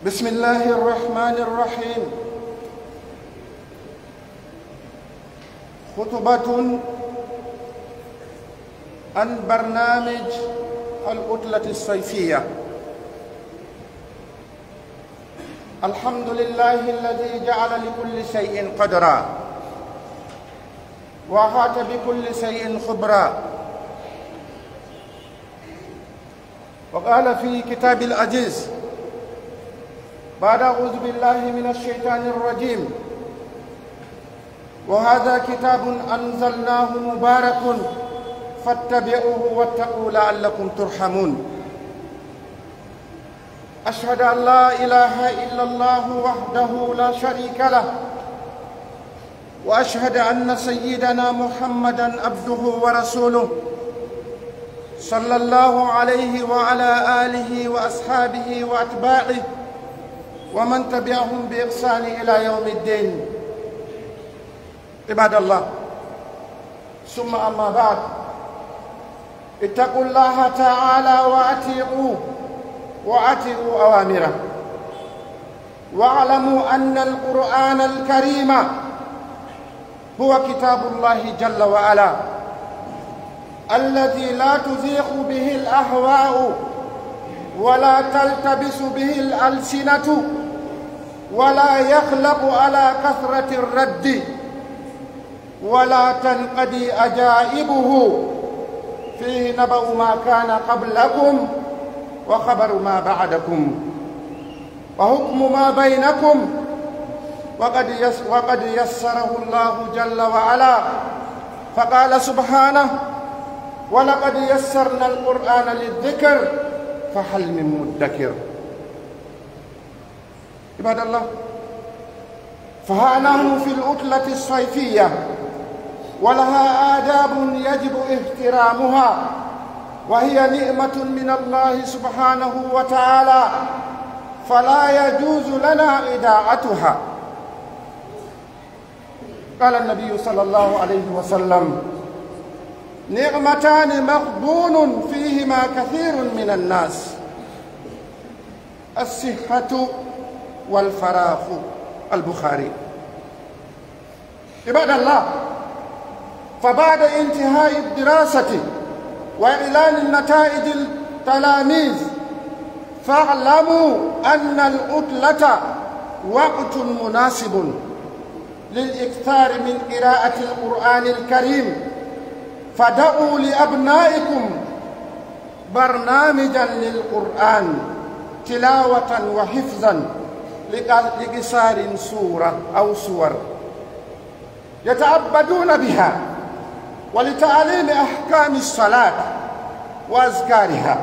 بسم الله الرحمن الرحيم. خطبة عن برنامج العطلة الصيفية. الحمد لله الذي جعل لكل شيء قدرا وأحاط بكل شيء خبرا، وقال في كتاب العزيز بعد أعوذ بالله من الشيطان الرجيم: وهذا كتاب أنزلناه مبارك فاتبعوه واتقوا لعلكم ترحمون. أشهد أن لا إله إلا الله وحده لا شريك له، وأشهد أن سيدنا محمدًا عبده ورسوله صلى الله عليه وعلى آله وأصحابه وأتباعه ومن تبعهم بإحسان إلى يوم الدين. عباد الله، ثم أما بعد، اتقوا الله تعالى وأطيعوا أوامره، واعلموا أن القرآن الكريم هو كتاب الله جل وعلا الذي لا تزيغ به الأهواء ولا تلتبس به الألسنة ولا يخلق على كثرة الرد ولا تنقضي أجائبه، فيه نبأ ما كان قبلكم وخبر ما بعدكم وحكم ما بينكم، وقد يسره الله جل وعلا، فقال سبحانه: ولقد يسرنا القرآن للذكر فهل من مدكر. عباد الله، فها نحن في العطلة الصيفية، ولها آداب يجب احترامها، وهي نعمة من الله سبحانه وتعالى، فلا يجوز لنا إضاعتها. قال النبي صلى الله عليه وسلم: نعمتان مغبون فيهما كثير من الناس: الصحة والفراغ. البخاري. عباد الله، فبعد انتهاء الدراسة وإعلان نتائج التلاميذ، فاعلموا أن العطلة وقت مناسب للإكثار من قراءة القرآن الكريم، فدعوا لأبنائكم برنامجا للقرآن تلاوة وحفظا لقصار سورة أو سور يتعبدون بها، ولتعليم أحكام الصلاة وأذكارها،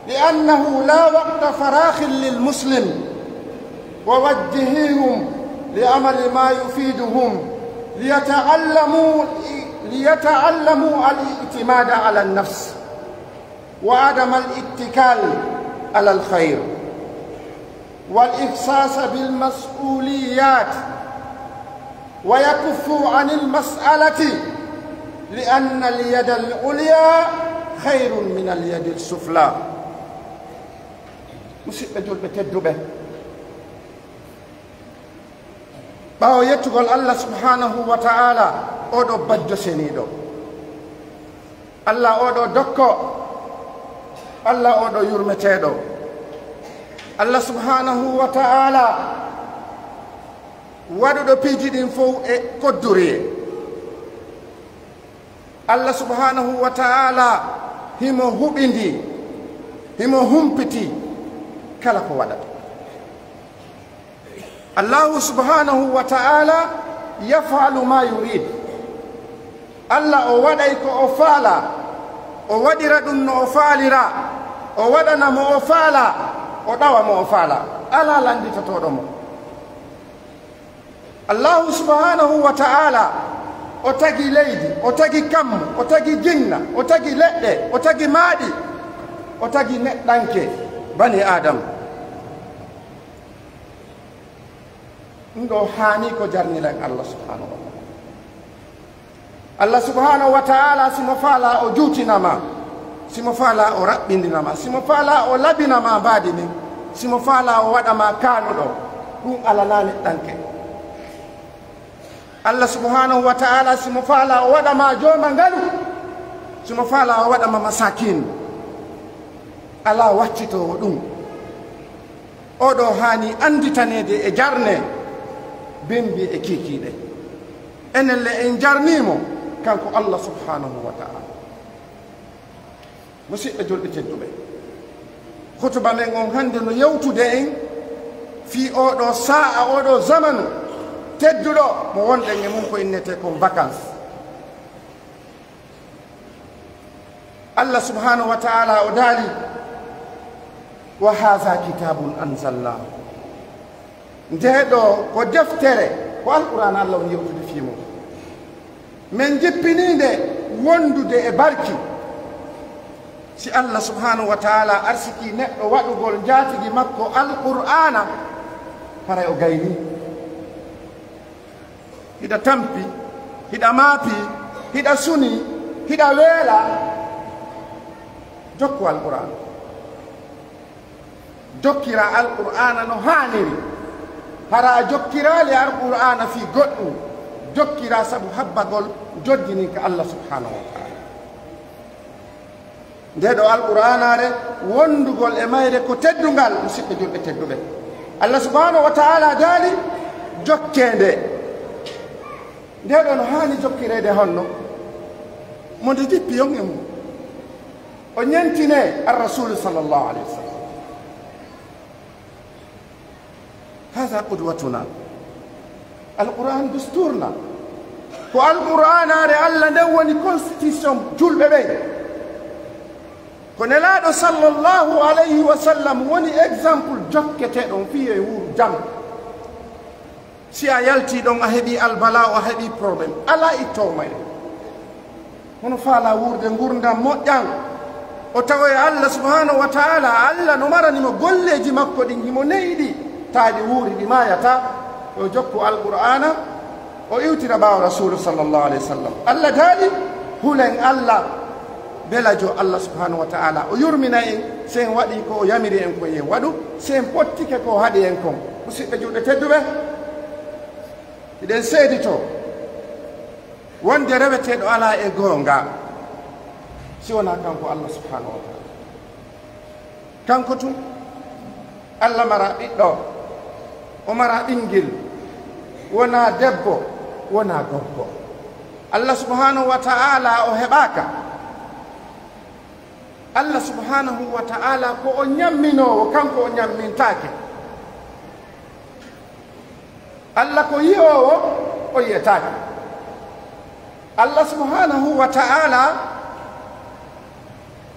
لأنه لا وقت فراغ للمسلم، ووجههم لعمل ما يفيدهم ليتعلموا الاعتماد على النفس وعدم الاتكال على الخير والإحساس بالمسؤوليات ويكفوا عن المسألة لأن اليد العليا خير من اليد السفلى. مسيبة جول بتدبه باو يتقول الله سبحانه وتعالى أودو بدو سنيدو الله أودو دكو الله أودو يرمتيدو الله سبحانه وتعالى waɗuɗo piijiɗin fof e kodduri Allah subhanahu wa ta'ala himo huɓindi himo humpiti kala ko waɗata Allahu subhanahu wa ta'ala yafalu ma yurid Allah o waɗay ko o faala o waɗira ɗum no o faalira o waɗana mo o faala o ɗawa mo o faala ala landitatoɗo mo Allahu subhanahu wa ta'ala o tagi leydi o tagi kammu o tagi jinna o tagi leɗɗe o tagi maaɗi o tagi neɗɗanke bani adam ɗum ɗo haani ko jarnilen Allah subhanahu wa ta'ala Allah subhanahu wa ta'ala simo faala o juutinama simo faala o raɓɓindinama simo faala o labinama mbaadi nin simo faala o waɗama kaanuɗo ɗum alana neɗɗanke Allah subhanahu wa ta'ala simo faala o waɗama jooma ngalu simo faala o waɗama masakin ala waccitowo ɗum oɗo haani anditanede e jarne bembi e kikiɗe enen le en jarnimo kanko Allah subhanahu wa ta'ala musidɓe julɓe tedduɓe khutba men on hande no yewtude en fi oɗo sa'a oɗo zamanu tedduɗo mo wonɗen e mum ko innete ko vacance Allah subhanahu wa ta'ala o daali wa hadha kitabun anzalnahu ndeɗo ko deftere ko alquran Allah woni yewtude fi mum min jippininde wondude e barki si Allah subhanahu wa ta'ala arsiki neɗɗo waɗugol jaatigi makko alqur'ana haray o gayni hiɗa tampi hiɗa maapi hiɗa suni hiɗa weela jokku alqur'ana jokkira alqur'ana no haaniri hara jokkirali alqur'ana fi goɗɗum jokkira sabu habbagol joddini ka Allah subhanahu wa ta'ala ndeɗo alqur'anare wondugol e mayre ko teddungal musidɓe julɓe tedduɓe Allah subhanahu wa ta'ala daali jokkende ndeɗo no haani jokkirede honno mo nde jippi yon e mum o ñentine arrasulu sallllahu alayhi wa sallam هذا قدوتنا القرآن دستورنا والقرآن أرى الله نواني constitution جول ببين كون لا صلى الله عليه وسلم وني example جوكته دون فيه يور جام سي يالتي دون أهدي البلاء وأهدي problem ألا إتومي هنا فعلا ورد غورندا موجان وتوي الله سبحانه وتعالى الله نمرني مقول لي مكو دين هيمو نيدي taadi wuuri ɗi mayata o jokku alqur'ana o iwtira ɓaawo rasulu sallllahu alayhi wa sallam allah daali hulen allah belajo allah subhanahu wa ta'ala o yurmina en sen waɗi ko o yamiri en ko yen waɗu sen pottike ko haɗi en kon musidɓe juɗɗe tedduɓe iɗen seedi to wonde reweteɗo ala e goonga si wona kanko allah subhanahu wa ta'ala kanko tun allah mara ɓiɗɗo o mara ɓinguel wona debbo wona gorko Allah subhanahu wa ta'ala o heɓaka Allah subhanahu wa ta'ala ko o ñamminowo kanko o ñammintake Allah ko yiyowo o yiyetake Allah subhanahu wa ta'ala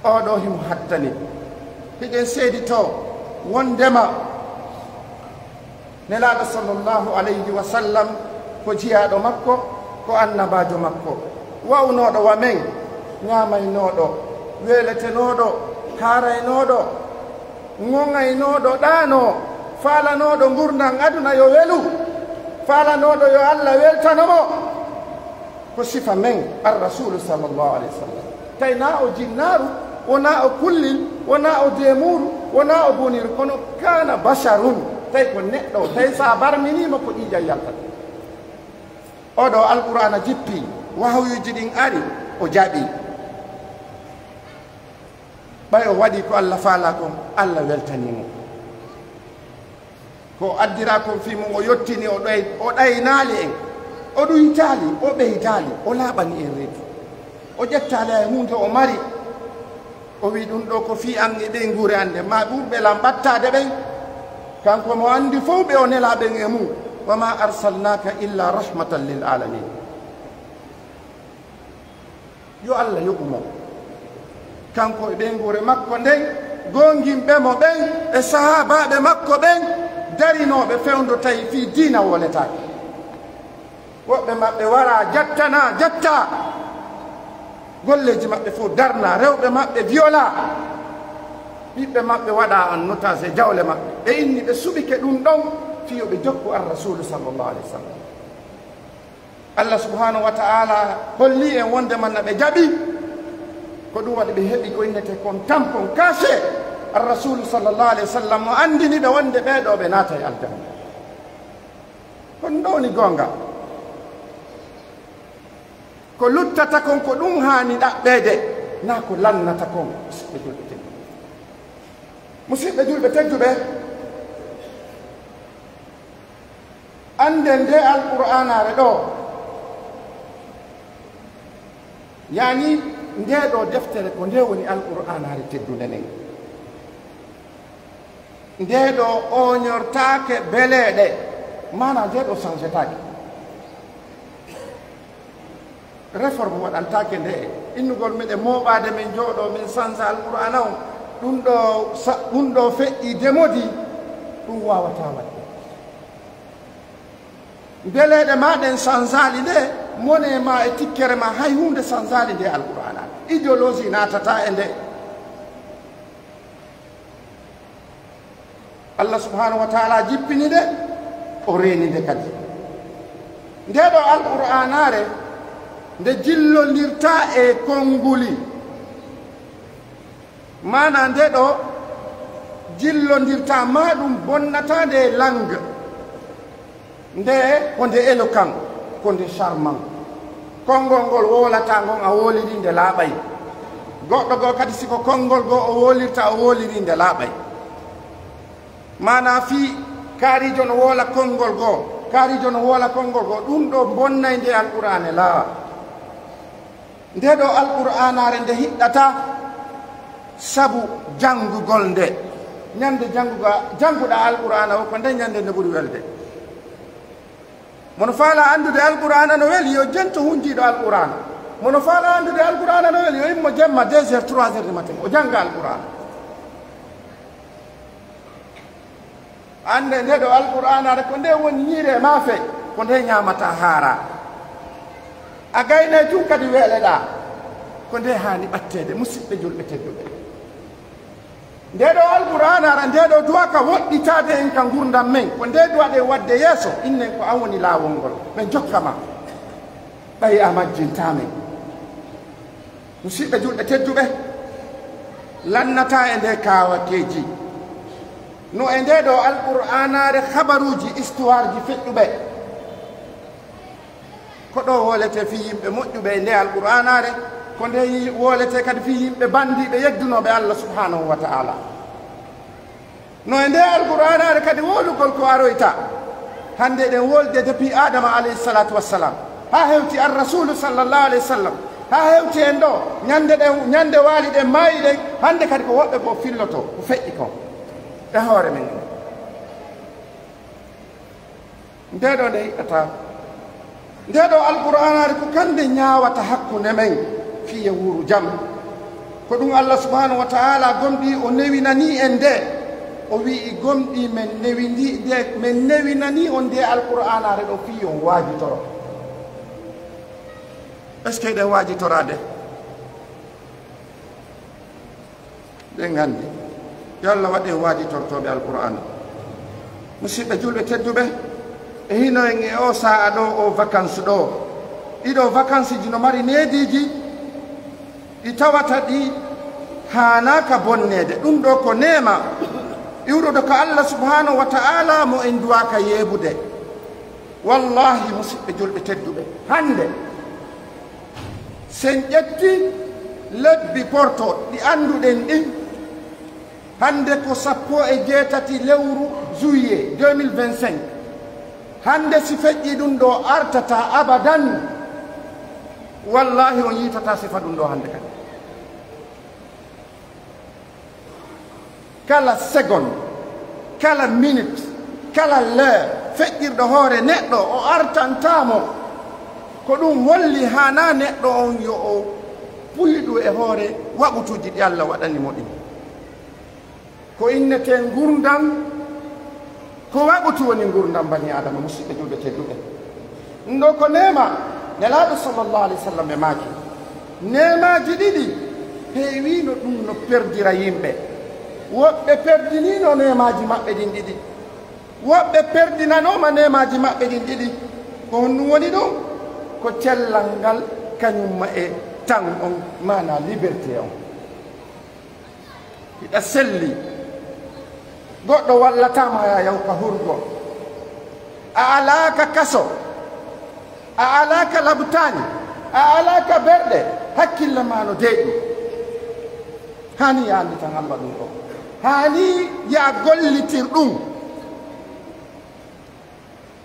oɗo himo hattani hiɗen seedi to wondema nelaɗo sallllahu alayhi wa sallam ko jiyaɗo makko ko annabajo makko wawnoɗo wa men ñamaynoɗo weletenoɗo haraynoɗo ŋoŋaynoɗo ɗano falanoɗo gurdan aduna yo welu falanoɗo yo Allah weltanomo ko sifa men ar rasulu sallallahu alaihi wasallam tay na o jinnaru wona o kullil wona o demuru wona o bonir kono kana basharun tay ko neɗɗo tay sa barminima ko ƴiƴa yaltat oɗo alqur'ana jippi wahyuji ɗin ari o jaaɓi ɓay o waɗi ko Allah faala kon Allah weltanimo ko addira kon fimum o yettini o ɗaynali en o ɗuytali o ɓeydali o laaɓani en reedu o ƴettali hay hunde o mari o wi ɗum ɗo ko fi an e ɓe guure ande ma ɓurɓe lam ɓattade ɓen kanko mo andi fof ɓe o nelaɓen e mum wama arsalnaka illa rahmatan lil alamin yo Allah yoɓumo kanko e ɓe guure makko nden gonguimɓe mo ɓen e sahabaɓe makko ɓen darinoɓe fewdo tawi fi dina woletake woɓɓe maɓɓe wara jatta golleji maɓɓe fof darna rewɓe maɓɓe viola ɓiɓɓe maɓɓe waɗa an notage e jawle maɓɓe ɓe inni ɓe suɓike ɗum ɗon fiyoɓe jokku ar rasulu sallllahu alih w sallam Allah subhanahu wa ta'ala holli en wonde manna ɓe jaɓi ko ɗum waɗi ɓe heɓi ko innete kon tampon caché ar rasulu sallllahu alih wa sallam mo andini ɓe wonde ɓeɗo ɓe naata e aljanna kon ɗo woni gonga ko luttata kon ko ɗum hani ɗaɓɓede na ko lannata kon musidɓe julɓe tedduɓe ande nde alqur'anare ɗo yani nde ɗo deftere ko nde woni alqur'anare teddude nden nde ɗo oñortake beleɗe mana nde ɗo changetake réforme waɗantake nde innugol meɗe moɓade min jooɗo min sansa alqur'ana o ɗum ɗo feƴƴi demodi ɗum wawata waɗde beleɗe maɗen sansali nde mone ma e tikkere ma hay hunde sansali nde alqur'ana idéologie natata e nde Allah subhanahu wa taala jippini nde o reeni nde kadi nde ɗo alqur'anare nde jillondirta e konnguli mana nde ɗo jillondirta ma ɗum bonnata nde langue nde ko nde éloquent ko nde charmant konngol ngol wolata ngon a woliri nde laaɓay goɗɗo goo kadi siko konngol goo o wolirta o woliri nde laaɓay mana fi kaarijo no wola konngol goo kaarijo no wola konngol goo ɗum ɗo bonnay nde alqur'ane laa nde ɗo alqur'anare nde hiɗɗata sabu janngugol nde ñande jannguɗa alqur'ana o ko nde ñande nde ɓuri welde mono faala andude alqur'ana no weli yo jento hunjiɗo alqur'ana mono faala andude alqur'ana no weli yo immo jemma 2 heures 3 heures du matin o jannga alqur'ana ande nde ɗo alqur'anare ko nde woni ñiire maafe ko nde ñamata haara a gaynay tun kadi weeleɗa ko nde hani ɓattede musidɓe julɓe tedduɓe nde ɗo alqur'anara nde ɗo duwa ka woɗɗitade en ka gurdam men ko nde duwaɗe wadde yeeso innen ko an woni laawol ngol ɓe jokkama ɓayi a majjintamen musidɓe julɓe tedduɓe lannata e nde kawakeji no e nde ɗo alqur'anare habaruji histoire ji feƴƴuɓe ko ɗo wolete fi yimɓe moƴƴuɓe e nde alqur'anare ko nde wolete kadi fi yimɓe bandiɓe yeddunoɓe Allah subhanahu wa ta'ala no e nde alqur'anare kadi wolugol ko aroyta hande ɗen wolde depuis adama alayhi salatu wassalam ha hewti ar rasulu sallallahu alayhi wa sallam ha hewti en ɗo ñande waali ɗen maayi ɗen hande kadi ko woɓɓe ko filloto ko feƴƴi kon e hoore men nde ɗo nde hiɗɗata nde ɗo alqur'anare ko kande ñawata hakkunde men fiye wuru jam ko ɗum Allah subhanahu wa ta'ala gomɗi o newinani en nde o wi gomɗi men newinani on nde alqur'anare ɗo fiye on waajitoro est ce que ɗen waajitorade ngandi yalla wade waji tortobe alquran musibe julbe teddube e hino en e o saa do o vacances do ido vacances ji no mari nediji di tawata di hanaka bonnede dum do ko nema iwrudo ko Allah subhanahu wa ta'ala mo en duwaka yebude wallahi musibe julbe teddube hande sen jetti lebbi porto di anduden din hande ko sappo e jeetati lewru juillet 2025 hande si feƴƴi ɗum ɗo artata abadan wallahi on yitata sifa ɗum ɗo hande kadi kala seconde kala minute kala l'heure feƴƴirɗo hoore neɗɗo o artantamo ko ɗum holli hana neɗɗo on yo o puyɗu e hoore waɓutuji ɗi Allah waɗanimo ɗin ko innete gurdam ko waɓutu woni gurdam bani adama musidɓe julɓe tedduɓe ɗum ɗo ko nema nelaɗo sallllahu alayhi w sallam ɓe maaki nemaji ɗiɗi heewino ɗum no perdira yimɓe woɓɓe perdinino nemaji maɓɓe ɗin ɗiɗi woɓɓe perdinanoma nemaji maɓɓe ɗin ɗiɗi ko honɗum woni ɗum ko cellal ngal kañumma e tan on mana liberté on hiɗa selli goɗɗo wallatama ya yaw ka hurgo a alaka kaso a alaka labtani a alaka berɗe hakkille ma no deeɗi hani yandi tan Allah ɗum ɗo hani ya gollitir ɗum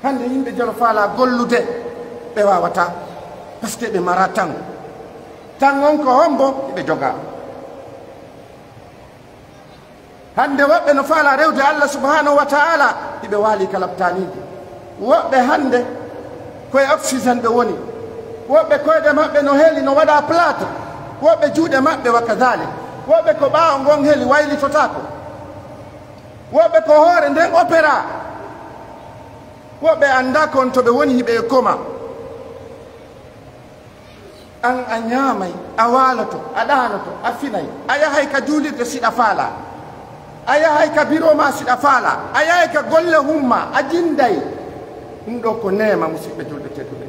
hande yimɓe jolo faala gollude ɓe wawata par ce que ɓe mara tan on ko hombo ɓe joga hande woɓɓe no faala rewde Allah subhanahu wa ta'ala hiɓe waali ka labtaniji woɓɓe hande koye oxygéne ɓe woni woɓɓe koyɗe maɓɓe no heeli no waɗa plâtre woɓɓe juuɗe maɓɓe wa kadalik woɓɓe ko ɓaawo ngon heeli waylitotako woɓɓe ko hoore nden opéra woɓɓe anda kon to ɓe woni hiɓe e koma an a ñaamay a waaloto a ɗaanoto a finay a yahay ka juulirde siɗa faala a yahay ka biro ma siɗa faala a yahay ka golle humma a jinday ɗum ɗo ko neema musidɓe julɓe tedduɓe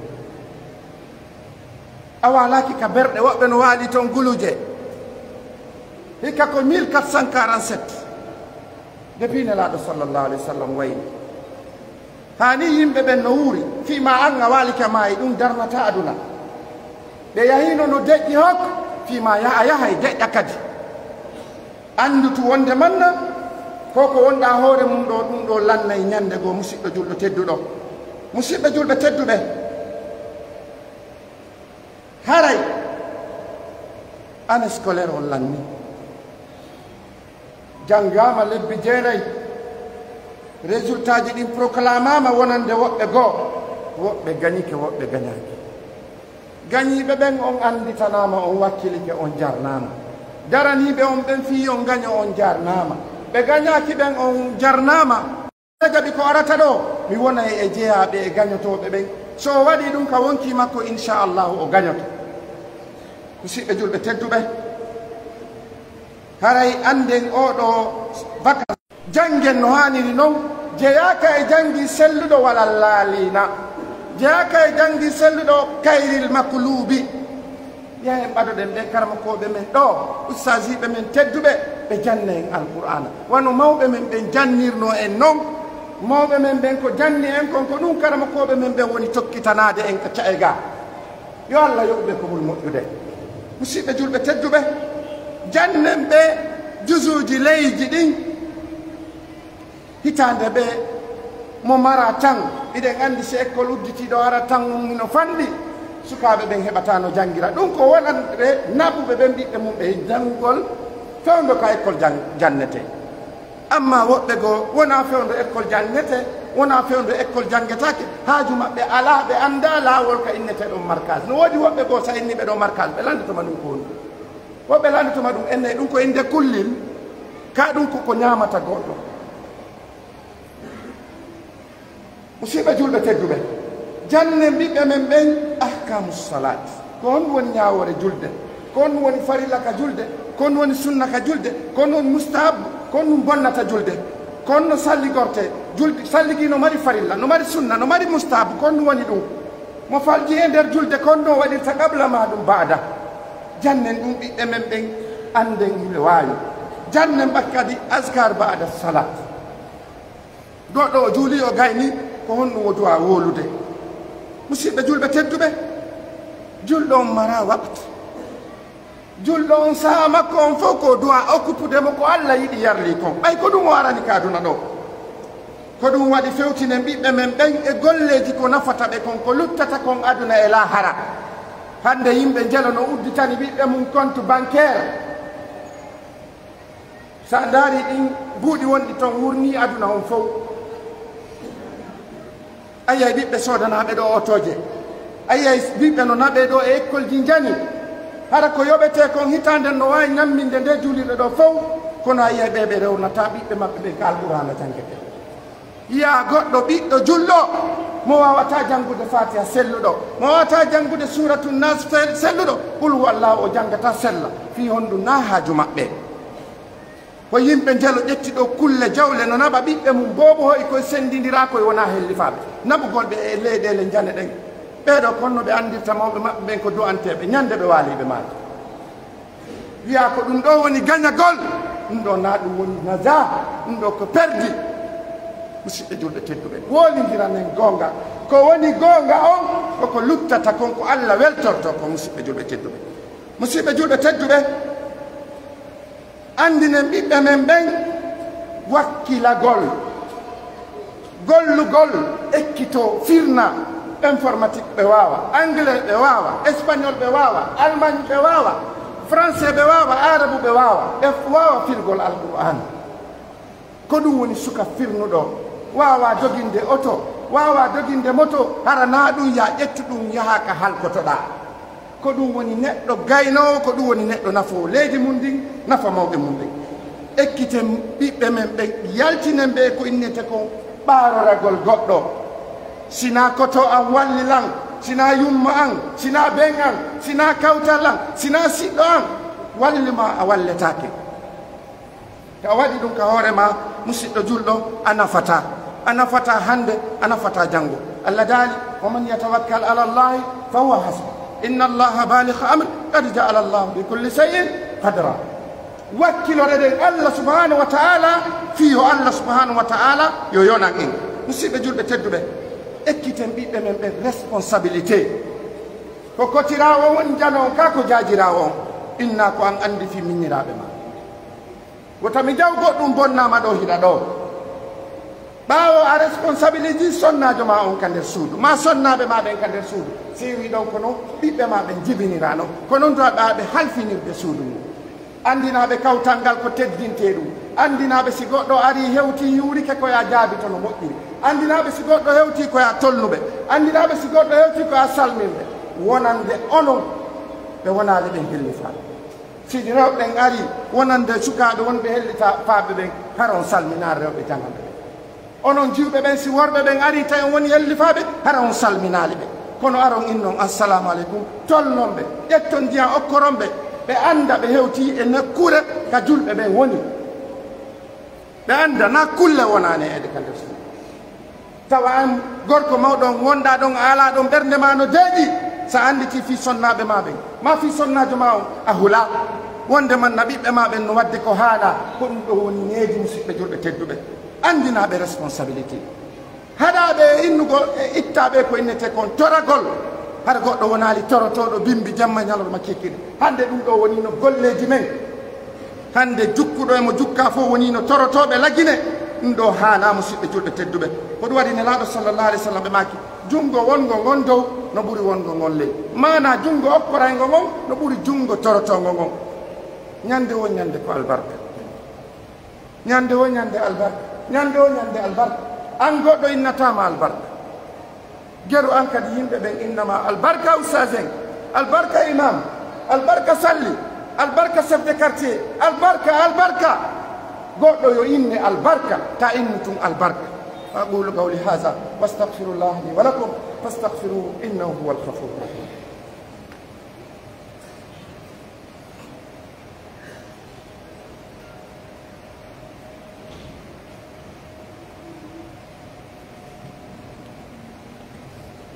a waalaki ka berɗe woɓɓe no waali toon guluje hikka ko 1447 depuis nelaaɗo sallllahu alayhi wa sallam wayni hani yimɓe ɓen no wuuri fima an a waali ka maayi ɗum darnata aduna ɓe yahino no deƴƴi hok fima a yahay deƴƴa kadi andutu wonde manna ko ko wonɗa hoore mum ɗo ɗum ɗo lannay ñande goo musidɗo julɗo tedduɗo musidɓe julɓe tedduɓe haray année scolaire on lanni janngama lebbi jeenayi résultat ji ɗin proclamama wonande woɓɓe goo woɓɓe gañike woɓɓe gañaki gañiɓe ɓen on anditanama on wakkilike on jarnama daraniɓe on ɓen fi on gaño on jarnama ɓe gañaki ɓen on jarnama jaɓi ko arata ɗo mi wonay e jeeyaɓe e gañotoɓe ɓen so waɗi ɗum ka wonki makko inchallahu o gañoto musidɓe julɓe tedduɓe haray anden oɗo vacance janggen no haniri noon jeyaka e jangi selluɗo wala laalina jeyaka e jangi selluɗo kayril maklubi yahen ɓadoɗen ɓe karamakoɓe men ɗo ustasiɓe men tedduɓe ɓe janne en alqur'ana wano mawɓe men ɓen jannirno en noon mawɓe men ɓen ko janni en kon ko ɗum karamakoɓe men ɓen woni tokkitanade en ka cae ga yo Allah yoɓɓe kobol moƴƴude musidɓe julɓe tedduɓe jannen ɓe jusuji leydi ɗin hitande ɓe mo mara tan iɗen andi si école udditiɗo ara tan no fanɗi sukaɓe ɓen heɓatano jangira ɗum ko wonande naɓuɓe ɓen ɓiɓɓe mum ɓe janngol fewdo ka école jannete amma woɓɓe goo wona fewdo école jannete wona fewdo école jangetake haaju maɓɓe ala ɓe anda laawol ka innete ɗon markage no woodi woɓɓe goo sa inni ɓe ɗo markage ɓe landitoma ɗum ko woni woɓɓe landitoma ɗum enne ɗum ko inde kullil ka ɗum koko ñamata goɗɗo musidɓe julɓe tedduɓe janne ɓiɓɓe men ɓen ahkamu salat ko honɗum woni ñawore julde ko honɗum woni farilla ka julde kon woni sunna ka julde kon woni mustahab kon ɗum bonnata julde kon no salligorte julde salligi no mari farilla no mari sunna no mari mustahab kon ɗum woni ɗum mo falji e nder julde kon ɗo waɗirta qabla ma ɗum baada jannen ɗum ɓiɓɓe men ɓen anden hile waawi jannen ɓakkadi askar baada salat goɗɗo o juuli o gayni ko honɗum o duwa wolude musidɓe julɓe tedduɓe julɗo on mara waktu julɗo on saha makko on fof ko duwa occupudemo ko Allah yiɗi yarli kon ɓay ko ɗum o arani kaduna ɗo ko ɗum waɗi fewtinen ɓiɓɓe men ɓen e golleji ko nafata ɓe kon ko luttata kon aduna e lahara hande yimɓe jelo no udditani ɓiɓɓe mum compte bancaire sa daari ɗin buuɗi wonɗi toon wurni aduna on fof ayiyay ɓiɓɓe sodanaɓe ɗo otoje ayiyay ɓiɓɓe no naɓe ɗo e école ji jani hara ko yoɓete kon hitande no wawi ñamminde nde juuliɗo ɗo fof kono ayiyay ɓeɓe rewnata ɓiɓɓe maɓɓe ɓe ka alqur'ana jangete yiya goɗɗo ɓiɗɗo julɗo mo wawata janngude fatiha selluɗo mo wawata janngude suratu nas selluɗo qul huwallahu o janggata sella fi honɗum na haaju maɓɓe ko yimɓe jelo ƴetti ɗo kulle jawle no naɓa ɓiɓɓe mum boobo hoy koye sendidira koye wona hellifaɓe naɓugolɓe e leyɗele jane ɗen ɓeɗo konno ɓe andirta mawɓe maɓɓe ɓen ko du'anteɓe ñande ɓe waaliɓe maaje wiya ko ɗum ɗo woni gañagol ɗum ɗo na ɗum woni naja ɗum ɗo ko perdi musidɓe julɓe tedduɓe wolidiranen gonga ko woni gonga on koko luttata kon ko Allah weltorto ko musidɓe julɓe tedduɓe musidɓe julɓe tedduɓe andinen ɓiɓɓe men ɓen wakkilagol gollugol ekkito firna informatique ɓe wawa anglais ɓe wawa espagnol ɓe wawa allemagne ɓe wawa français ɓe wawa arabu ɓe wawa ɓe wawa firgol alqur'an ko ɗum woni suka firnuɗo wawa joginde oto wawa joginde moto hara na ɗum ya ƴettu ɗum yaha ka halkotoɗa ko ɗum woni neɗɗo gaynowo ko ɗum woni neɗɗo nafowo leydi mum ndin nafa mawɓe mum ndin ekkiten ɓiɓɓe men ɓe yaltinen ɓe ko innete kon ɓaroragol goɗɗo sina koto an wallilan sina yumma an sina ben an sina kawtal an sina siɗɗo an wallima a walletake a waɗi ɗum ka hoorema musidɗo julɗo a nafata hande a nafata janngo Allah daali waman yatawakkal ala llahi fa huwa hasbu inna allaha baligha amri qad ja'ala allahu bi kulli shay'in qadra wakkilore ɗen Allah subhanahu wa ta'ala fiyo Allah subhanahu wa ta'ala yo yonan en musidɓe julɓe tedduɓe ekkiten ɓiɓɓe men ɓe responsabilité ko kotirawo woni jano ka ko jajirawo on inna ko an andi fi minniraɓe ma wotami jaw goɗɗum bonnama ɗo hiɗa ɗo ɓawo a responsabilité sonnajo ma on ka nder suudu ma sonnaɓe ma ɓen ka nder suudu siwi ɗon kono ɓiɓɓe ma ɓen jibinirano ko noon to ɓaɓe halfinirde suudu mum andinaɓe kawtal ngal ko teddinte ɗum andinaɓe si goɗɗo ari hewti hiwrike koya jaabi to no moƴƴiri andinaɓe si goɗɗo hewti koya tolnuɓe andinaɓe si goɗɗo hewti koya salminɓe wonande onon ɓe wonade ɓen hellifaɓe sidi rewɓen ari wonande sukaɓe wonɓe hellita faaɓe ɓen haron salmina rewɓe jangaɓe ɓen onon jiwɓe ɓen si worɓe ɓen ari tawi on woni hellifaɓe hara on salminali ɓe kono aron innon assalamu aleykum tolnon ɓe ƴetton ndiyan okkoron ɓe ɓe anda ɓe hewti e nokkure ka julɓe ɓen woni ɓe anda na kulle wonani eɗe ka nder suudu tawa an gorko mawɗon wonɗa ɗon a ala ɗon ɓernde ma no deeƴi sa anditi fi sonnaɓe ma ɓen ma fi sonnajo ma on a hula wonde man na ɓiɓɓe ma ɓen no wadde ko haala ko ɗum ɗo woni neeji musidɓe julɓe tedduɓe andinaɓe responsabilité haɗaɓe innugo e ittaɓe ko innete kon toragol hara goɗɗo wonali torotoɗo bimbi jamma ñalorma kekkine hande ɗum ɗo woni no golleji men hande jukkuɗo emo jukka fof woni no torotoɓe lagine ɗum ɗo haana musidɓe julɓe tedduɓe ko ɗum waɗi nelaɗo sallllahu alih w sallam ɓe maki jungo wongo ngon dow no ɓuuri wongo ngon ley mana jungo okkoraygo ngon no ɓuuri jungo torotogo ngon ñande wo ñande ko albarka ñande wo ñande albarka ñande wo ñande albarka an goɗɗo innatama albarka geru an kadi yimɓe ɓen innama albarka oustage en albarka imam albarka salli albarka chef de quartier albarka goɗɗo yo inne albarka ta inni tun albarka aqulu qawli hadha wastaghfirullah li wa lakum fastaghfiruhu innahu huwal ghafurur rahim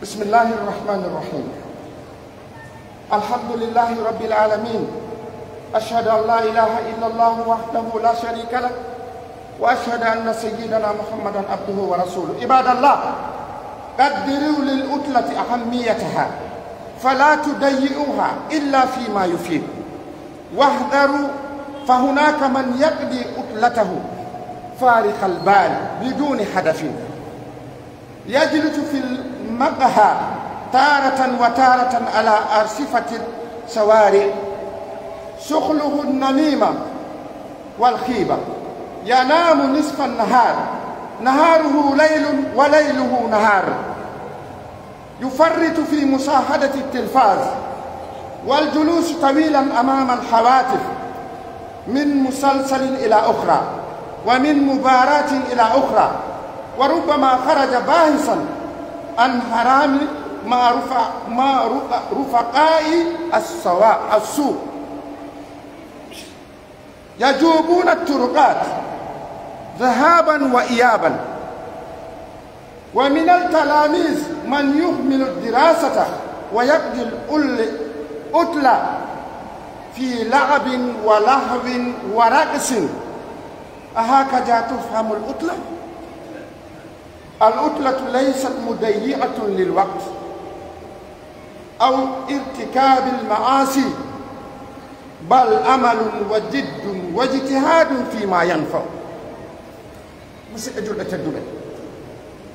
بسم الله الرحمن الرحيم الحمد لله رب العالمين أشهد أن لا إله إلا الله وحده لا شريك له وأشهد أن سيدنا محمدا عبده ورسوله عباد الله قدروا للعطلة أهميتها فلا تضيئوها إلا فيما يفيد واحذروا فهناك من يقضي عطلته فارغ البال بدون هدف يجلس في المقهى تارة وتارة على أرصفة الشوارع شغله النميمة والخيبة ينام نصف النهار نهاره ليل وليله نهار يفرط في مشاهدة التلفاز والجلوس طويلا أمام الهواتف من مسلسل إلى أخرى ومن مباراة إلى أخرى وربما خرج باحثا عن حرام مع رفقاء السوء يجوبون الطرقات ذهابا وإيابا ومن التلاميذ من يهمل الدراسة ويقضي العطلة في لعب ولهو ورقص أهكذا تفهم العطلة؟ العطلة ليست مضيعة للوقت أو ارتكاب المعاصي بل أمل وجد واجتهاد فيما ينفع. مسجد التدبير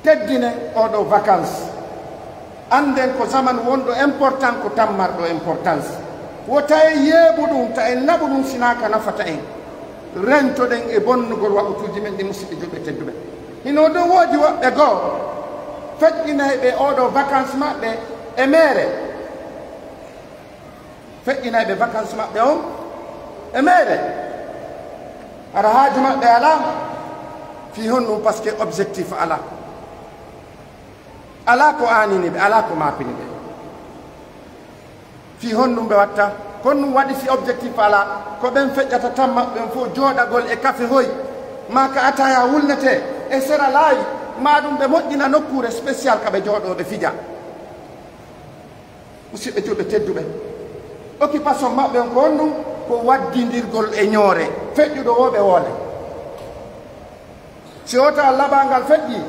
تدينا أو vacances anden ko zaman wondo important ko tammar do importance wota yebudum ta en nabudum sinaka nafata en rento den e bonnugol wabutuji men di musidɓe julɓe tedduɓe hino do woodi woɓɓe goo feƴƴinayɓe oɗo vacances maɓɓe e mere feƴƴinayɓe vacances maɓɓe on e mere ara haaju maɓɓe ala fi honɗum par ce que objectif ala ala ko anini ɓe ala ko mapini ɓe fi honɗum ɓe watta kono ɗum waɗi fi objectif ala ko ɓen feƴƴata tan maɓɓen fof jooɗagol e café hoy ma ka ataya wulnete e sera laayi ma ɗum ɓe moƴƴina nokkure spécial kaɓe jooɗoɓe fija musidɓe julɓe tedduɓe occupation maɓɓe ko honɗum ko waddidirgol e ñoore feƴƴuɗo wo ɓe woole si wota laɓangal feƴƴi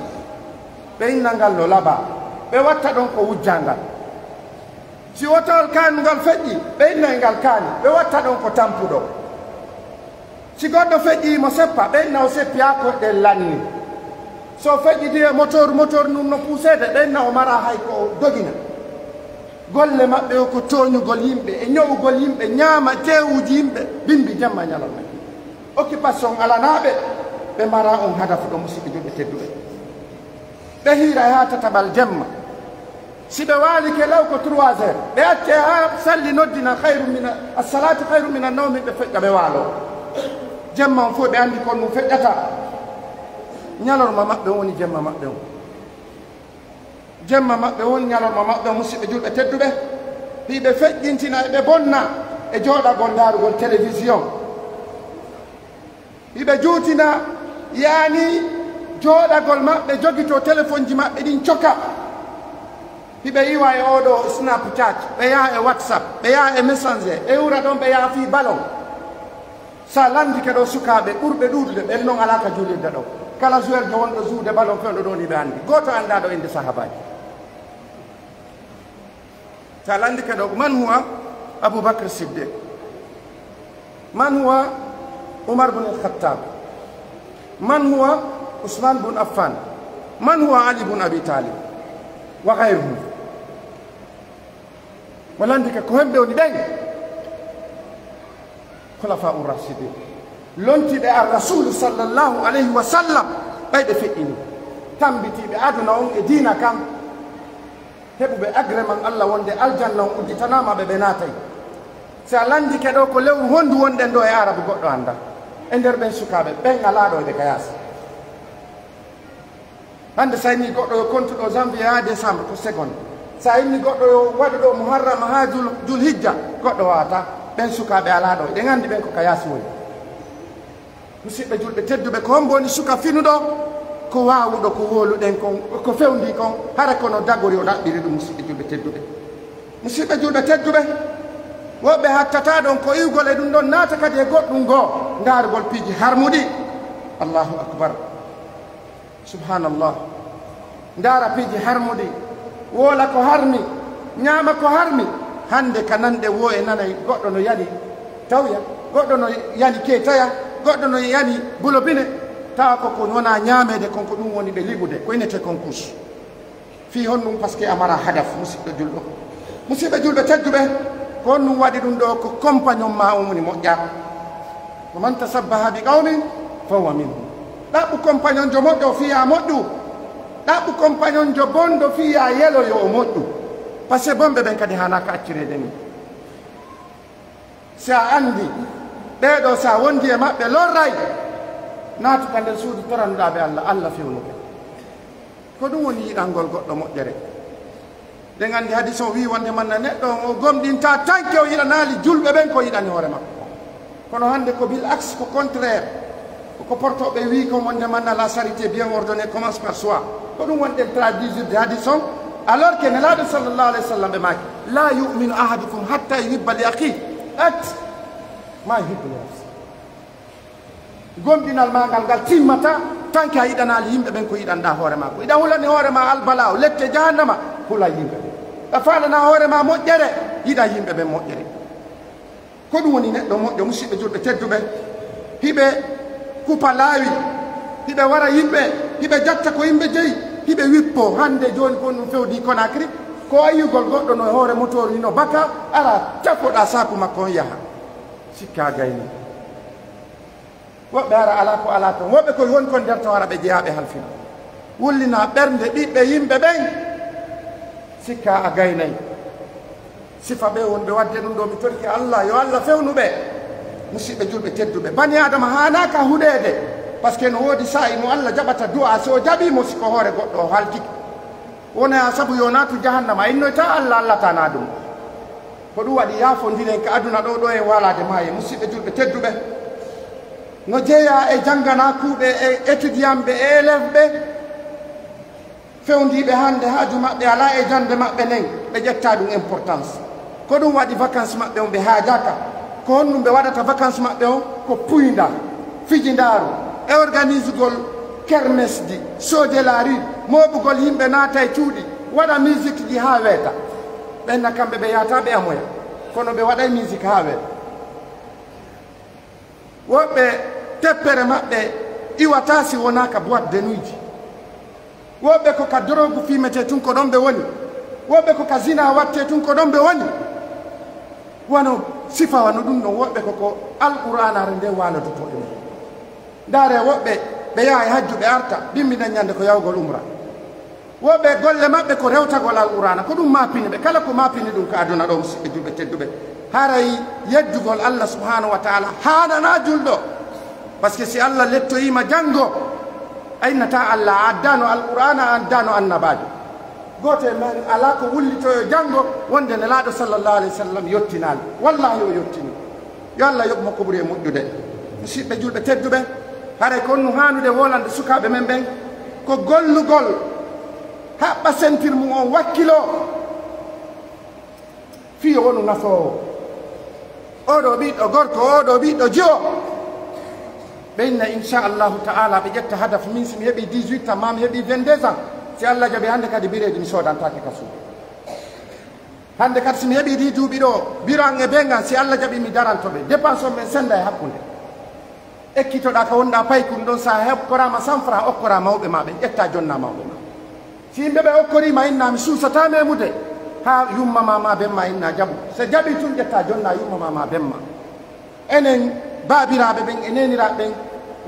ɓe innangal no laɓa ɓe watta ɗon ko wujjangal si wotawol kanugal feƴƴi ɓe innangal kaani ɓe watta ɗon ko tampuɗo si goɗɗo feƴƴimo seppa ɓe inna o seppiya koɗɗe lanni so feƴƴidi e motor num no puusede ɓe inna o mara hay ko dogina golle maɓɓe o ko toñugol yimɓe e ñowugol yimɓe ñaama teewuji yimɓe bimbi jamma ñalawma occupation alanaɓe ɓe mara on hadafu ɗo musidɓe julɓe tedduɓe ɓe hiira ha tataɓal jemma si ɓe waali ke law ko 3 heures ɓe acce ha salli noddina assalatu hayru min annawmi ɓe feƴƴa ɓe waalo jemma on fof ɓe anndi kon ɗum feƴƴata ñalorma maɓɓe woni jemma maɓɓe on jemma maɓɓe woni ñalorma maɓɓe on musidɓe julɓe tedduɓe hiɓe feƴƴintina eɓe bonna e jooɗagol ndaarugol télévision hiɓe juutina yaani jooɗagol maɓɓe jogito téléphone ji maɓɓe ɗin coka hiɓe yiwa e oɗo snapchat ɓe yaha e whatsapp ɓe yaha e messenger ɓe wura ɗon ɓe yaha fi ballon sa landike ɗo sukaɓe ɓurɓe ɗuɗude ɓen noon ala ka julirde ɗo kala joueur jo wonɗo juude ballon fewɗo ɗon iɓe anndi goto annda ɗo inde sahabaji sa landike ɗo man huwa aboubacre siddiq man huwa umar bun al-khattab man huwa usman bun affan man huwa ali bun abi talib wa gayruhum walandike ko hemɓe woni ɗen khulafa urrasidin lontiɓe ar rasulu sallllahu alayhi wa sallam ɓayɓe feƴƴini tambitiɓe aduna on e diina kam heɓuɓe agrément allah wonde aljanna on udditanamaɓe ɓe naatay si a landike ɗo ko lewru hondu wonɗen ɗo e arabe goɗɗo anda e nder ɓen sukaɓe ɓen alaɗo eɓe ka yaasa hande sa inni goɗɗo yo kontuɗo janvier ha décembre ko seconde sa inni goɗɗo yo waɗi ɗo muharrama ha julhijja goɗɗo wawata ɓen sukaɓe alaɗo ɗen andi ɓen ko ka yaasi woni musidɓe julɓe tedduɓe ko hombo woni suka finuɗo ko waawuɗo ko woluɗen kon ko fewndi kon hara kono dagori o ɗaɓɓiri ɗum musidɓe julɓe tedduɓe musidɓe julɓe tedduɓe woɓɓe hattata ɗon ko iwgol e ɗum ɗon naata kadi e goɗɗum goo ndaarugol piiji harmuɗi allahu akbar subhanallah ndaara piiji harmuɗi woola ko harmi ñaama ko harmi hande ka nanɗe wo e nanay goɗɗo no yani tawya goɗɗo no yani keetaya goɗɗo no yani bulobine tawa koko wona ñaamede konko ɗum woni ɓe liɓude ko inete concours fi hon ɗum par ce que amara hadaf musidɗo julɗo musidɓe julɓe tedduɓe ko on ɗum waɗi ɗum ɗo ko compagnon ma on woni moƴƴa ko man tasabbaha bi qawmin fa huwa minhum ɗaɓɓu compagnon jo moƴƴo fiya moƴƴu ɗaɓɓu compagnon jo bonɗo fiya yeloyo o moƴƴu par ce que bonɓe ɓen kadi hanaka accirede ni sa andi ɓeɗo sa wondi e maɓɓe lorray naatuka nder suudu toranɗaɓe allah allah fewnuɓe ko ɗum woni yiɗalngol goɗɗo moƴƴere ɗen andi hadis o wi wonde manna neɗɗo o gomɗinta tanke o yiɗanali julɓe ɓen ko yiɗani hoore makko kono hande ko bil axe ko contraire ko portoɓe wi ko wonde manna la charité bien ordonnée commence par soi ko ɗum wonɗen traduisirde hadis on alors que nelaɗo sallllahu alayhi wa sallam ɓe maki la yuminu ahadukum hatta yuhibba li akhi at ma yuhibbu li nafsi gomɗinal ma ngal ngal timmata tanke a yiɗanali yimɓe ɓen ko yiɗanɗa hoore ma ko iɗa hulani hoore ma albala o lette jahannama hula yimɓe ɓe ɗa falana hoore ma moƴƴere yiɗa yimɓe ɓen moƴƴere ko ɗum woni neɗɗo moƴƴo musidɓe julɓe tedduɓe hiɓe kupa laawi hiɓe wara yimɓe hiɓe jatta ko yimɓe jeyi hiɓe wippo hande joni ko ɗum fewdi Conakry ko ayyugol goɗɗo no hoore motor ni no baka ala capoɗa saku makko on yaha sikka gayni woɓɓe ara ala ko ala toon woɓɓe koye woni kon nder to wara ɓe jeeyaɓe halfina wullina ɓernde ɓiɓɓe yimɓe ɓen sikka a gaynayi sifa ɓe wonɓe wadde ɗum ɗo mi torki allah yo allah fewnuɓe musidɓe julɓe tedduɓe bani adama hanaka huɗede par ce que no woodi sa'i no allah jaɓata du'a so jaɓimo siko hoore goɗɗo o haltiki wona saabu yo naatu jahannama innoyta allah allatana ɗum ko ɗum waɗi yaafodiren ka aduna ɗo ɗo e walade maaye musidɓe julɓe tedduɓe no jeeya e janngana kuuɓe e étudiant ɓe e élève ɓe fewndiɓe hande haaju maɓɓe ala e jande maɓɓe nden ɓe ƴetta ɗum importance ko ɗum waɗi vacance maɓɓe on ɓe haajaka ko honɗum ɓe waɗata vacance maɓɓe on ko puyda fijindaru e organise gol kermesse ji sode la rue moɓugol yimɓe naata e cuuɗi waɗa musique ji ha weeta ɓenna kamɓe ɓe yahata ɓe amoya kono ɓe waɗay musique ha weeta woɓɓe teppere maɓɓe iwata si wonaka boîte de nuit ji woɓɓe ko ka drogue fimete tun ko ɗon ɓe woni woɓɓe ko ka zina watte tun ko ɗon ɓe woni wono sifa wano ɗum ɗon woɓɓe koko alqouranare nde walodoto e mum ndaare woɓɓe ɓe yaha e hajju ɓe arta bimmina ñande ko yawgol umra woɓɓe golle maɓɓe ko rewtagol alqurana ko ɗum mapini ɓe kala ko mapini ɗum ko aduna ɗo musidɓe julɓe tedduɓe haray yeddugol allah subhanahu wa taala hanana julɗo par ce que si allah lettoyima janngo aynata allah addano alqur'ana addano annabajo goto e men ala ko wullitoyo janngo wonde nelaɗo sallllahu alayhi wa sallam yottinali wallahi o yottini yo allah yoɓ makko ɓuuri e moƴƴude musidɓe julɓe tedduɓe haray ko onno hanude wolande sukaɓe men ɓen ko gollugol haɓɓa sentir mum on wakkilo fiyo wonu nafowo oɗo ɓiɗɗo gorko oɗo ɓiɗɗo jiyo ɓe inna inchallahu taala ɓe ƴetta hadaf min somi heeɓi 18 ans mami heeɓi 22 ans si allah jaɓi hannde kadi bireji mi sodantake ka suudu hannde kadi somi heeɓi ɗi duuɓi ɗo biro an e bengan si allah jaɓi mi darantoɓe dépense on men senda e hakkude ekkitoɗa ko wonɗa paykum ɗon sa hokkorama 100 francs okkora mawɓe ma ɓe ƴetta jonna mawɓe ma si yimɓe ɓe okkorima inna mi suusata memude ha yummama ma benma inna jaɓu so jaɓi tun ƴetta jonna yummama ma benma enen baabiraɓe ɓen e neniraɓe ɓen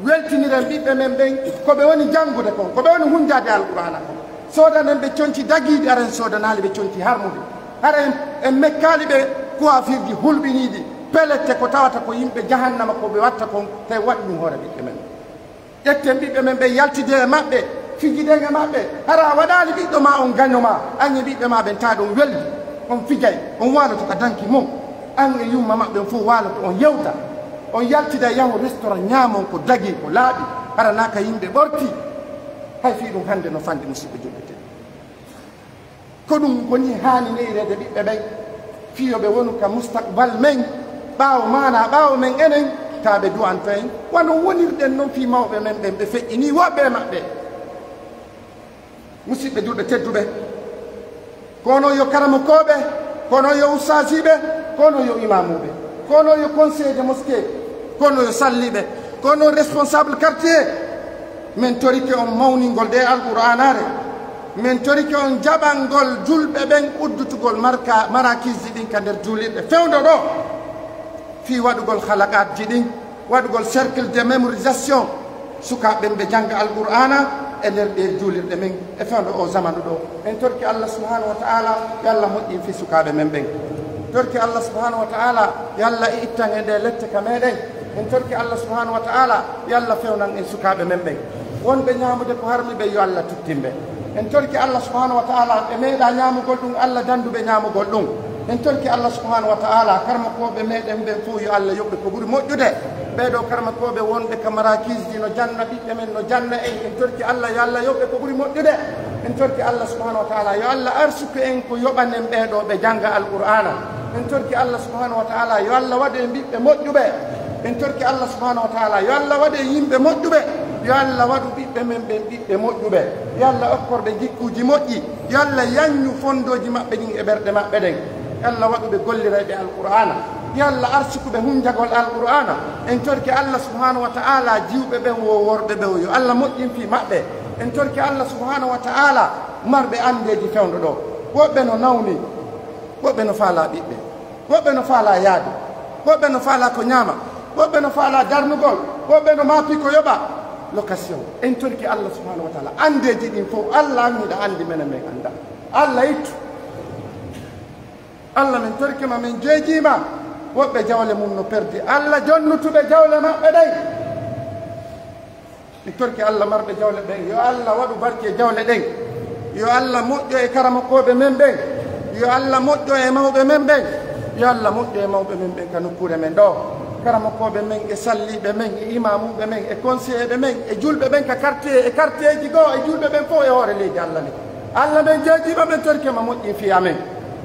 weltiniren ɓiɓɓe men ɓen koɓe woni janngude kon koɓe woni hunjade alqur'ana kon sodanen ɓe conti daguiɗi aren sodanali ɓe conti harmude hara en mekkali ɓe coiffirji hulɓiniɗi pelette ko tawata ko yimɓe jahannama koɓe watta kon tawi waɗi ɗum hoore ɓiɓɓe men ƴetten ɓiɓɓe men ɓe yaltide e maɓɓe fijiden e maɓɓe hara waɗali ɓiɗɗo ma on gagnoma an e ɓiɓɓe ma ɓen ta ɗon weldi on fijay on waloto ka danki mum an e yumma maɓɓe on fof waloto on yewta on yaltida yahu restaurant ñaamon ko dagi ko laaɓi hara naka yimɓe ɓorti hay fi ɗum hannde no fandi musidɓe julɓete ko ɗum woni haani neyrede ɓiɓɓe ɓen fiyoɓe wonu ka mustaqbal men ɓaawo mana ɓaawo men enen taɓe duwanto en wano wonirɗen noon fi mawɓe men ɓen ɓe feƴƴini woɓɓe maɓɓe musidɓe julɓe tedduɓe kono yo karamokoɓe kono yo ustasiɓe kono yo imamuɓe kono yo conseil de mosquée kono yo salliɓe kono responsable quartier min torike on mawningol de alqouranare min torike on jaɓangol julɓe ɓen uddutugol marakisji ɗin ka nder julirɗe fewdo ɗo fi waɗugol halaqatji ɗin waɗugol cercle de mémorisation sukaɓen ɓe jangga alqourana e nder ɗe julirɗe men e fewdo o zamanu ɗo en torki allah subhanahu wa taala yo allah moƴƴin fi sukaɓe men ɓen torki allah subhanahu wa taala yo allah e ittan e ɗe lette ka meɗen en torki allah subhanahu wa taala yo allah fewnan en sukaɓe men ɓen wonɓe ñamude ko harmi ɓe yo allah tuttimɓe en torki allah subhanahu wa taala ɓe meeɗa ñamugol ɗum allah danduɓe ñamugol ɗum en torki allah subhanahu wa taala karmakoɓe meɗen ɓen fof yo allah yoɓɓe ko ɓuuri moƴƴude ɓeɗo karmakoɓe wonɓe ka marakisji no janna ɓiɓɓe men no janna en torki allah yo allah yoɓɓe ko ɓuuri moƴƴude en torki allah subhanahu wa taala yo allah arsuku en ko yoɓanen ɓeɗo ɓe jangga alqur'ana en torki allah subhanahu wa taala yo allah waɗe ɓiɓɓe moƴƴuɓe en torki allah subhanahu wa taala yo allah waɗe yimɓe moƴƴuɓe yo allah waɗu ɓiɓɓe men ɓen ɓiɓɓe moƴƴuɓe yo allah okkorɓe jikkuji moƴƴi yo allah yanñu fondoji maɓɓe ɗin e ɓerɗe maɓɓe ɗen yo allah waɗuɓe gollireɓe alqur'ana yo allah arsikuɓe hunjagol alqur'ana en torki allah subhanahu wa taala jiwɓe ɓen wo worɓe ɓe yo allah moƴƴin fi maɓɓe en torki allah subhanahu wa taala marɓe andeji fewdo ɗo woɓɓe no nawni woɓɓe no faala ɓiɓɓe woɓɓe no faala yaade woɓɓe no faala ko ñaama woɓɓe no faala darnugol woɓɓe no maapi ko yoɓa location en torki allah subhanahu wa taala andeji ɗin fof allah anniɗa andi menen men anda allah ittu allah min torkima min jeejima woɓɓe jawle mum no perdi allah jonnutuɓe jawle maɓɓe ɗen mi torki allah marɓe jawle ɓen yo allah waɗu barke jawle ɗen yo allah moƴƴo e karamakoɓe men ɓen yo allah moƴƴo e mawɓe men ɓen yo allah moƴƴo e mawɓe men ɓen ka nokkure men ɗo karamakoɓe men e salliɓe men e imamuɓe men e conseillé men e julɓe ɓen ka quartier e quartier ji goo e julɓe ɓen fof e hoore leydi allah ni allah men jeejima ɓen torkima moƴƴin fi amen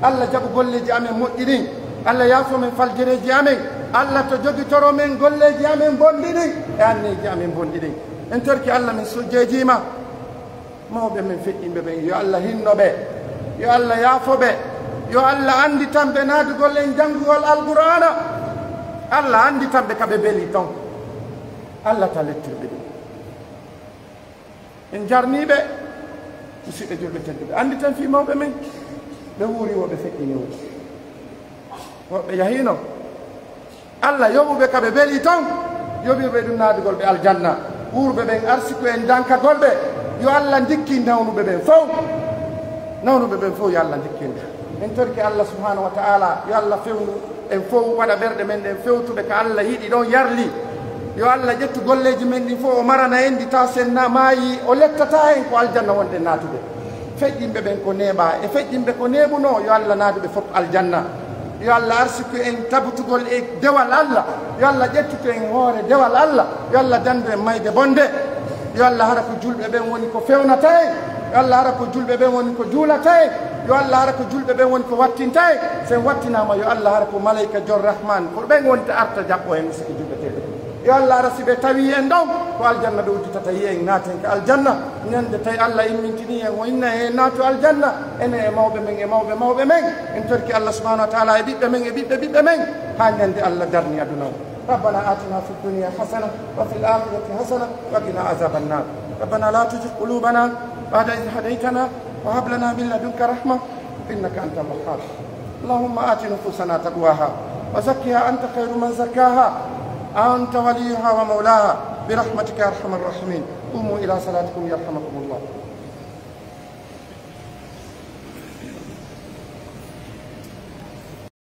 allah jaɓu golleji amen moƴƴi ɗin allah yaafo men faljereji amen allah to jogitoro men golleji amen bonɗi ɗin e anneji amen bonɗi ɗin en torki allah min jeejima mawɓe men feƴƴinɓe ɓen yo allah hinnoɓe yo allah yaafoɓe yo allah andi tanɓe naadugol en janngugol alqur'ana allah andi tanɓe kaɓe beeli ton allah ta lettirɓe ɗum en jarniɓe musidɓe julɓe tedduɓe andi tan fi mawɓe men ɓe wuuri woɓe feƴƴini woɓɓe yahino allah yoɓuɓe kaɓe beeli ton yoɓirɓe ɗum naadugol ɓe aljanna wuurɓe ɓen arsiku en dankagol ɓe yo allah dikki nawnuɓe ɓen fof nawnuɓe ɓen fof yo allah dikkinde en torki allah subhanahu wa taala yo allah fewnu en fof waɗa ɓerɗe men ɗen fewtuɓe ko allah yiɗi ɗon yarli yo allah ƴettu golleji men ɗin fof o marana en ɗi taw sen maayi o lettata en ko aljanna wonɗen naatuɓe feƴƴinɓe ɓen ko neeɓa e feƴƴinɓe ko neeɓuno yo allah naaduɓe fof aljanna yo allah arsiku en tabutugol e dewal allah yo allah ƴettutu en hoore dewal allah yo allah dandu en mayde bonde yo allah hara ko julɓe ɓen woni ko fewnata en yo allah hara ko julɓe ɓen woni ko juulata en yo allah hara ko julɓe ɓen woni ko wattinta en sen wattinama yo allah hara ko malayika jor rahman ko ɓen wonta arta jaɓɓo en siki julɓeteɓe yo allah hara si ɓe tawi en ɗon ko aljanna ɓe udditata yi en naaten ko aljanna ñande tawi allah immintini en o inna e naatu aljanna ene e mawɓe men e mawɓe men en torki allah subahanahu wa taala e ɓiɓɓe men e ɓiɓɓe men ha ñande allah darni aduna o ربنا آتنا في الدنيا حسنة وفي الآخرة حسنة وقنا عذاب النار ربنا لا تزغ قلوبنا بعد إذ هديتنا وهب لنا من لدنك رحمة إنك أنت الوهاب اللهم آت نفوسنا تقواها وزكها أنت خير من زكاها أنت وليها ومولاها برحمتك يا أرحم الراحمين قوموا إلى صلاتكم يرحمكم الله